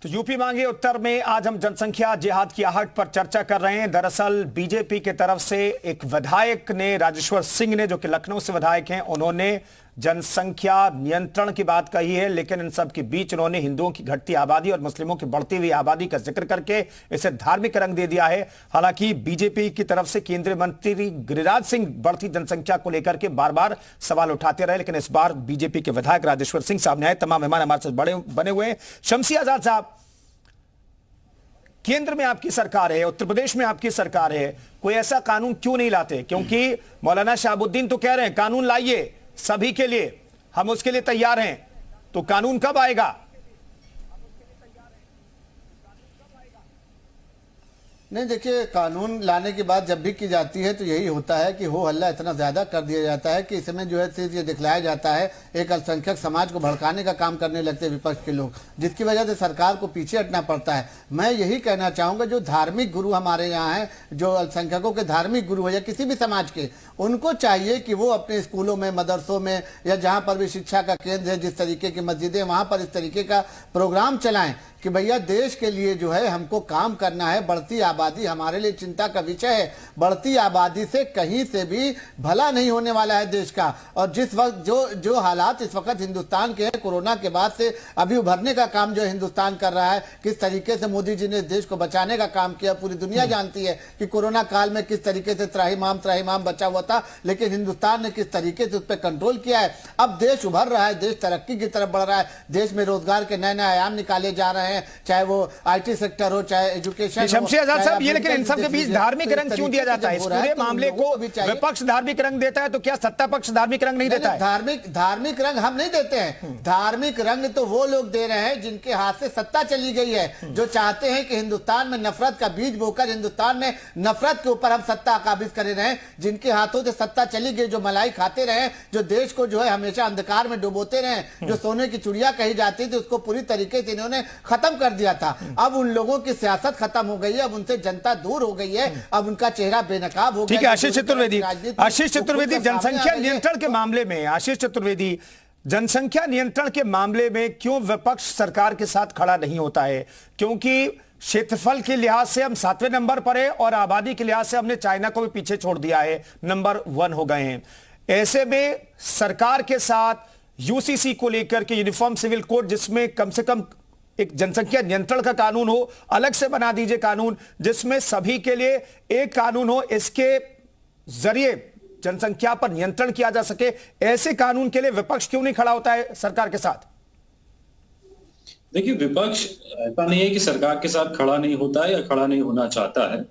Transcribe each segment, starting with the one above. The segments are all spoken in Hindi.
तो यूपी मांगे उत्तर में आज हम जनसंख्या जिहाद की आहट पर चर्चा कर रहे हैं। दरअसल बीजेपी की तरफ से एक विधायक ने, राजेश्वर सिंह ने, जो कि लखनऊ से विधायक हैं, उन्होंने जनसंख्या नियंत्रण की बात कही है, लेकिन इन सब के बीच उन्होंने हिंदुओं की घटती आबादी और मुस्लिमों की बढ़ती हुई आबादी का जिक्र करके इसे धार्मिक रंग दे दिया है। हालांकि बीजेपी की तरफ से केंद्रीय मंत्री गिरिराज सिंह बढ़ती जनसंख्या को लेकर के बार बार सवाल उठाते रहे, लेकिन इस बार बीजेपी के विधायक राजेश्वर सिंह साहब ने आए। तमाम मेहमान हमारे साथ बने हुए हैं। शमसी आजाद साहब, केंद्र में आपकी सरकार है, उत्तर प्रदेश में आपकी सरकार है, कोई ऐसा कानून क्यों नहीं लाते? क्योंकि मौलाना शहाबुद्दीन तो कह रहे हैं कानून लाइए सभी के लिए, हम उसके लिए तैयार हैं, तो कानून कब आएगा? नहीं, देखिए, कानून लाने की बात जब भी की जाती है तो यही होता है कि हो हल्ला इतना ज्यादा कर दिया जाता है कि इसमें जो है सिर्फ ये दिखलाया जाता है, एक अल्पसंख्यक समाज को भड़काने का काम करने लगते हैं विपक्ष के लोग, जिसकी वजह से सरकार को पीछे हटना पड़ता है। मैं यही कहना चाहूंगा, जो धार्मिक गुरु हमारे यहाँ हैं, जो अल्पसंख्यकों के धार्मिक गुरु है या किसी भी समाज के, उनको चाहिए कि वो अपने स्कूलों में, मदरसों में या जहाँ पर भी शिक्षा का केंद्र है, जिस तरीके की मस्जिदें, वहाँ पर इस तरीके का प्रोग्राम चलाएं कि भैया देश के लिए जो है हमको काम करना है। बढ़ती आबादी हमारे लिए चिंता का विषय है। बढ़ती आबादी से कहीं से भी भला नहीं होने वाला है देश का। और जिस वक्त जो हालात इस वक्त हिंदुस्तान के हैं, कोरोना के बाद से अभी उभरने का काम जो हिंदुस्तान कर रहा है, किस तरीके से मोदी जी ने देश को बचाने का काम किया, पूरी दुनिया जानती है कि कोरोना काल में किस तरीके से त्राहिमाम बचा हुआ था, लेकिन हिंदुस्तान ने किस तरीके से उस पर कंट्रोल किया है। अब देश उभर रहा है, देश तरक्की की तरफ बढ़ रहा है, देश में रोजगार के नए नए आयाम निकाले जा रहे हैं, चाहे वो आईटी सेक्टर हो, चाहे एजुकेशन। शमसी आजाद साहब, ये लेकिन इन सब के बीच धार्मिक रंग क्यों दिया जाता है? इस पूरे मामले को विपक्ष धार्मिक रंग देता है, तो क्या सत्ता पक्ष धार्मिक रंग नहीं देता है? धार्मिक रंग हम नहीं देते हैं। धार्मिक रंग तो वो लोग दे रहे हैं जिनके हाथ से सत्ता चली गई है, जो चाहते हैं कि हिंदुस्तान में नफरत का बीज बोकर हिंदुस्तान में नफरत के ऊपर हम सत्ता काबिज करे रहे, जिनके हाथों से सत्ता चली गई, जो मलाई खाते रहे, जो देश को जो है हमेशा अंधकार में डुबोते रहे, जो सोने की चिड़िया कही जाती थी, उसको पूरी तरीके से इन्होंने खत्म कर दिया था। अब उन लोगों की सियासत खत्म हो गई है, अब उनसे जनता दूर हो गई है, अब उनका चेहरा बेनकाब हो गया। ठीक है, आशीष चतुर्वेदी, जनसंख्या नियंत्रण के मामले में, आशीष चतुर्वेदी, जनसंख्या नियंत्रण के मामले में क्यों विपक्ष सरकार के साथ खड़ा नहीं होता है? क्योंकि क्षेत्रफल के लिहाज से हम 7वें नंबर पर है और आबादी के लिहाज से हमने चाइना को भी पीछे छोड़ दिया है, नंबर 1 हो गए हैं। ऐसे में सरकार के साथ यूसीसी को लेकर के, यूनिफॉर्म सिविल कोड, जिसमें कम से कम एक जनसंख्या नियंत्रण का कानून हो, अलग से बना दीजिए कानून, जिसमें सभी के लिए एक कानून हो, इसके जरिए जनसंख्या पर नियंत्रण किया जा सके। ऐसे कानून के लिए विपक्ष क्यों नहीं खड़ा होता है सरकार के साथ? देखिए, विपक्ष ऐसा नहीं है कि सरकार के साथ खड़ा नहीं होता है या खड़ा नहीं होना चाहता है।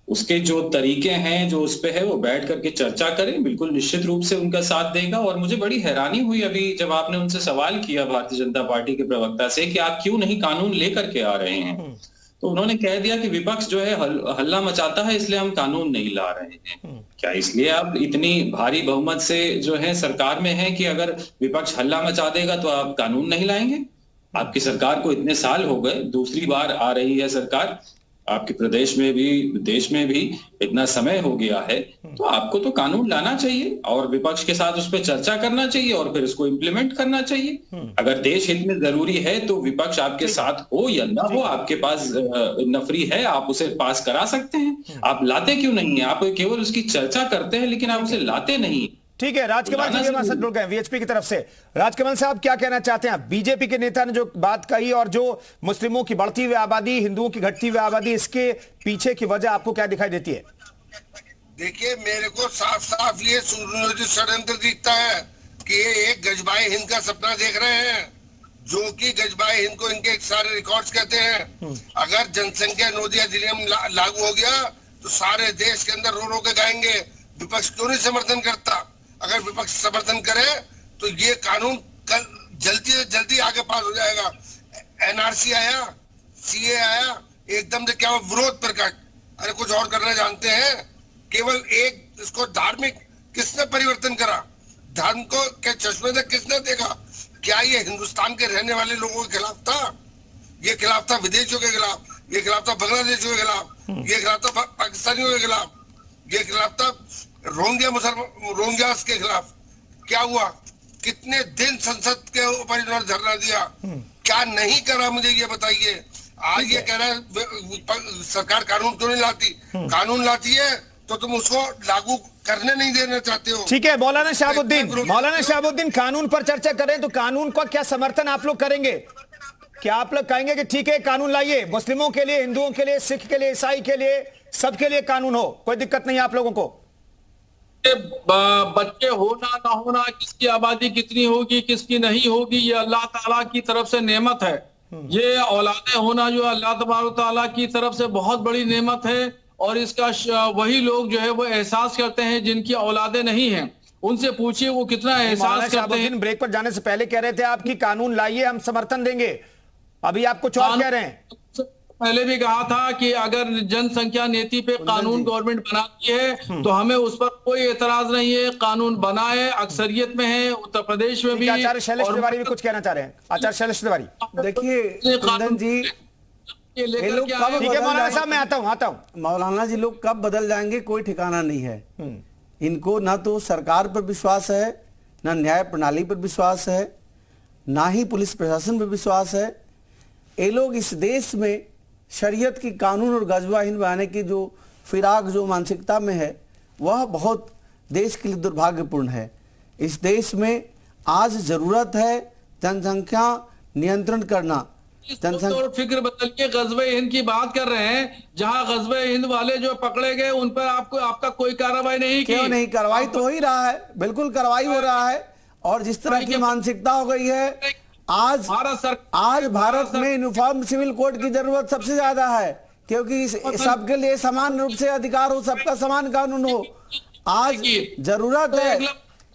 उसके जो तरीके हैं, जो उस पे है, वो बैठ करके चर्चा करें, बिल्कुल निश्चित रूप से उनका साथ देगा। और मुझे बड़ी हैरानी हुई अभी जब आपने उनसे सवाल किया, भारतीय जनता पार्टी के प्रवक्ता से, कि आप क्यों नहीं कानून लेकर के आ रहे हैं, तो उन्होंने कह दिया कि विपक्ष जो है हल्ला मचाता है, इसलिए हम कानून नहीं ला रहे हैं। क्या इसलिए आप इतनी भारी बहुमत से जो है सरकार में है कि अगर विपक्ष हल्ला मचा देगा तो आप कानून नहीं लाएंगे? आपकी सरकार को इतने साल हो गए, दूसरी बार आ रही है सरकार, आपके प्रदेश में भी, देश में भी इतना समय हो गया है, तो आपको तो कानून लाना चाहिए और विपक्ष के साथ उस पर चर्चा करना चाहिए और फिर उसको इम्प्लीमेंट करना चाहिए। अगर देश हित में जरूरी है तो विपक्ष आपके साथ हो या ना हो, आपके पास नफरी है, आप उसे पास करा सकते हैं। आप लाते क्यों नहीं है? आप केवल उसकी चर्चा करते हैं लेकिन आप उसे लाते नहीं। ठीक है, राजकमल जी हमारे साथ जुड़ गए वीएचपी की तरफ से। राजकमल साहब, क्या कहना चाहते हैं? बीजेपी के नेता ने जो बात कही और जो मुस्लिमों की बढ़ती हुई आबादी, हिंदुओं की घटती हुई आबादी, इसके पीछे की वजह आपको क्या दिखाई देती है? देखिए, मेरे को साफ साफ ये सुनियोजित षड्यंत्र दिखता है कि ये एक गजबाए हिंद का सपना देख रहे हैं, जो कि गजबाए हिंद को इनके सारे रिकॉर्ड्स कहते हैं। अगर जनसंख्या निरोधी अधिनियम लागू हो गया तो सारे देश के अंदर रो रो के गाएंगे, विपक्ष क्यों नहीं समर्थन करता? अगर विपक्ष समर्थन करे तो ये कानून कल जल्दी से जल्दी आगे पास हो जाएगा। एनआरसी आया, सीए आया, एकदम से क्या विरोध प्रकट, अरे कुछ और करना जानते हैं? केवल एक इसको धार्मिक किसने परिवर्तन करा? धर्म को के चश्मे से किसने देखा? क्या ये हिंदुस्तान के रहने वाले लोगों के खिलाफ था? ये खिलाफ था विदेशियों के खिलाफ, ये खिलाफ था बांग्लादेशियों के खिलाफ, ये खिलाफ था पाकिस्तानियों के खिलाफ, ये खिलाफ था रोहिंग्यास के खिलाफ। क्या हुआ? कितने दिन संसद के ऊपर इन्होंने धरना दिया, क्या नहीं करा, मुझे ये बताइए। आज ये कह रहा है सरकार कानून क्यों नहीं लाती, कानून लाती है तो तुम उसको लागू करने नहीं देना चाहते हो। ठीक है मौलाना शहाबुद्दीन, कानून पर चर्चा करें तो कानून का क्या समर्थन आप लोग करेंगे? क्या आप लोग कहेंगे कि ठीक है कानून लाइए, मुस्लिमों के लिए, हिंदुओं के लिए, सिख के लिए, ईसाई के लिए, सबके लिए कानून हो, कोई दिक्कत नहीं आप लोगों को? बच्चे होना ना होना, किसकी आबादी कितनी होगी किसकी नहीं होगी, ये अल्लाह ताला की तरफ से नेमत है। ये औलादे होना जो अल्लाह तबारक ताला की तरफ से बहुत बड़ी नेमत है, और इसका वही लोग जो है वो एहसास करते हैं जिनकी औलादे नहीं हैं। उनसे पूछिए वो कितना एहसास करते हैं। ब्रेक पर जाने से पहले कह रहे थे आप कि कानून लाइए हम समर्थन देंगे, अभी आप कुछ और कह रहे हैं। पहले भी कहा था कि अगर जनसंख्या नीति पे कानून गवर्नमेंट बनाती है तो हमें उस पर कोई एतराज नहीं है, कानून बनाए, अक्सरियत में है, उत्तर प्रदेश में भी। आचार्य शैलेश तिवारी भी कुछ कहना चाह रहे हैं। आचार्य शैलेश तिवारी, देखिए कुंदन जी, ये लोग कब, ठीक है मौलाना साहब मैं आता हूं मौलाना जी, लोग कब बदल जाएंगे कोई ठिकाना नहीं है। इनको ना तो सरकार पर विश्वास है, ना न्याय प्रणाली पर विश्वास है, ना ही पुलिस प्रशासन पर विश्वास है। ये लोग इस देश में शरीयत की कानून और गजबाहीन बनाने की जो फिराक, जो मानसिकता में है, वह बहुत देश के लिए दुर्भाग्यपूर्ण है। इस देश में आज जरूरत है जनसंख्या नियंत्रण करना। और फिक्र बदल के गजबे हिंद की बात कर रहे हैं, जहां गजबे हिंद वाले जो पकड़े गए उन पर आपका कोई कार्रवाई नहीं की। क्यों नहीं? कार्रवाई तो हो ही रहा है, बिल्कुल कार्रवाई हो रहा है। और जिस तरह की मानसिकता हो गई है, आज भारत में यूनिफॉर्म सिविल कोड की जरूरत सबसे ज्यादा है, क्योंकि सबके लिए समान रूप से अधिकार हो, सबका समान कानून हो। आज जरूरत है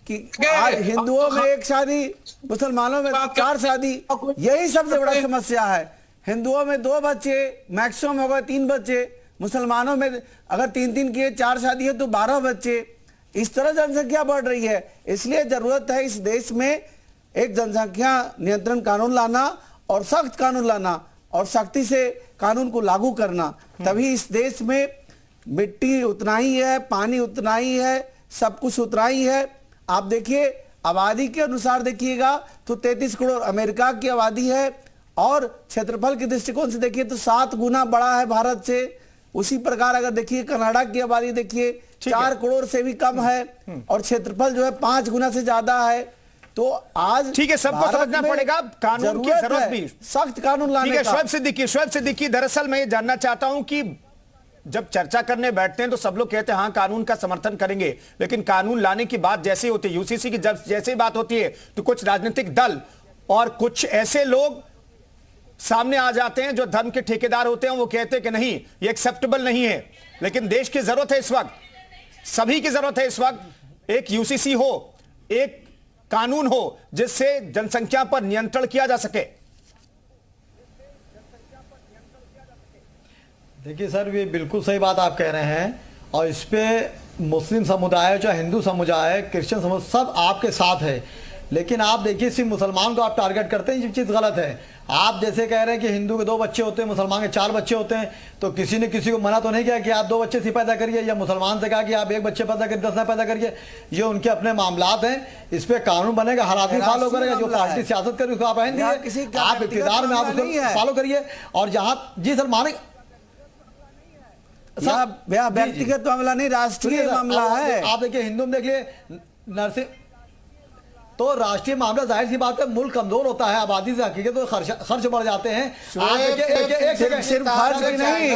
कि आज हिंदुओं में एक शादी, मुसलमानों में 4 शादी, यही सबसे बड़ा समस्या है। हिंदुओं में 2 बच्चे मैक्सिमम होगा, 3 बच्चे, मुसलमानों में अगर 3-3 किए 4 शादी है तो 12 बच्चे। इस तरह जनसंख्या बढ़ रही है, इसलिए जरूरत है इस देश में एक जनसंख्या नियंत्रण कानून लाना, और सख्त कानून लाना, और सख्ती से कानून को लागू करना। तभी इस देश में मिट्टी उतना ही है, पानी उतना ही है, सब कुछ उतना ही है। आप देखिए आबादी के अनुसार देखिएगा तो 33 करोड़ अमेरिका की आबादी है, और क्षेत्रफल के दृष्टिकोण से देखिए तो 7 गुना बड़ा है भारत से। उसी प्रकार अगर देखिए कनाडा की आबादी देखिए 4 करोड़ से भी कम है, और क्षेत्रफल जो है 5 गुना से ज्यादा है। तो आज ठीक है, सबको समझना पड़ेगा कानून की जरूरत भी, सख्त कानून लाने का। शोएब सिद्दीकी, दरअसल मैं ये जानना चाहता हूं कि जब चर्चा करने बैठते हैं तो सब लोग कहते हैं हाँ कानून का समर्थन करेंगे, लेकिन कानून लाने की बात जैसे होती है, यूसीसी की जब जैसे बात होती है तो कुछ राजनीतिक दल और कुछ ऐसे लोग सामने आ जाते हैं जो धर्म के ठेकेदार होते हैं, वो कहते हैं कि नहीं ये एक्सेप्टेबल नहीं है। लेकिन देश की जरूरत है इस वक्त, सभी की जरूरत है इस वक्त, एक यूसीसी हो, एक कानून हो जिससे जनसंख्या पर नियंत्रण किया जा सके। देखिए सर, ये बिल्कुल सही बात आप कह रहे हैं, और इस पे मुस्लिम समुदाय, चाहे हिंदू समुदाय, क्रिश्चियन समुदाय, सब आपके साथ है। लेकिन आप देखिए सिर्फ मुसलमान को आप टारगेट करते हैं, ये चीज़ गलत है। आप जैसे कह रहे हैं कि हिंदू के 2 बच्चे होते हैं, मुसलमान के 4 बच्चे होते हैं, तो किसी ने किसी को मना तो नहीं किया कि आप 2 बच्चे से पैदा करिए, या मुसलमान से कहा कि आप 1 बच्चे पैदा करिए, 10 ना पैदा करिए। ये उनके अपने मामलात हैं, इस पे कानून बनेगा, हर आदमी फॉलो करेगा। जो पार्टी सियासत करे उसको आप रहने दीजिए, आप इख्तियार में आप उसको फॉलो करिए। और जहाँ जी सर माने व्यक्तिगत मामला नहीं, राष्ट्रीय मामला है। आप देखिए हिंदू में देख लिए नरसिंह, तो राष्ट्रीय मामला जाहिर सी बात है, मुल्क कमजोर होता है, आबादी से हकीकत तो खर्च बढ़ जाते हैं। सिर्फ खर्च नहीं,